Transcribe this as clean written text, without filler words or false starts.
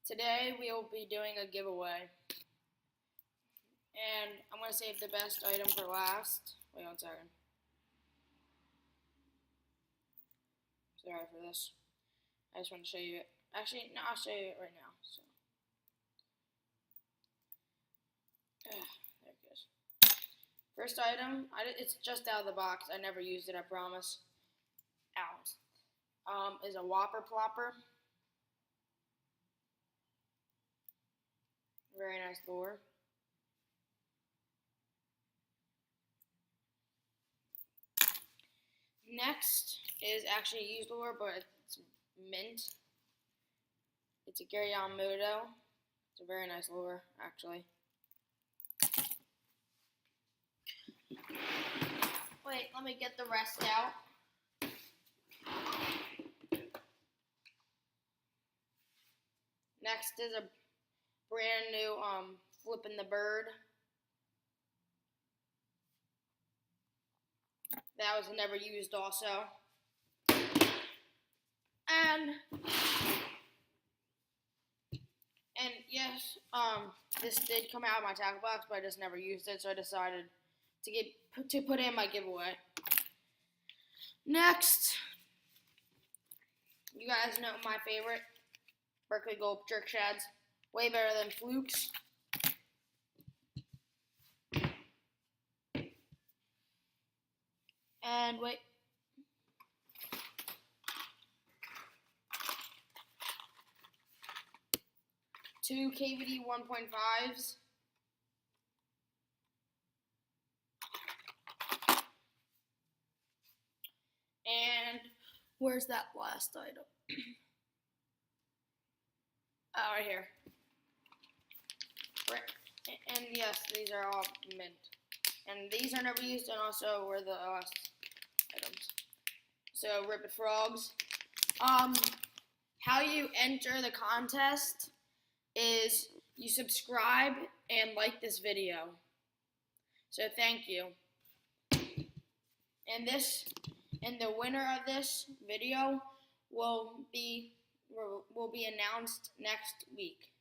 Today we will be doing a giveaway, and I'm going to save the best item for last. Wait 1 second. Sorry for this. I just want to show you it. Actually, no, I'll show you it right now. So, there it goes. First item, it's just out of the box. I never used it, I promise. Is a Whopper Plopper. Very nice lure. Next is actually a used lure, but it's mint. It's a Gary Yamamoto. It's a very nice lure, actually. Wait, let me get the rest out. Next is a brand new Flippin' the Bird. That was never used also. And yes, this did come out of my tackle box, but I just never used it, so I decided to put in my giveaway. Next, you guys know my favorite, Berkley Gulp Jerk Shads. Way better than Flukes. And wait. Two KVD 1.5s. And where's that last item? Oh, right here. And yes, these are all mint. And these are never used, and also were the last items. So, Rip It Frogs. How you enter the contest is you subscribe and like this video. So, thank you. And the winner of this video will be announced next week.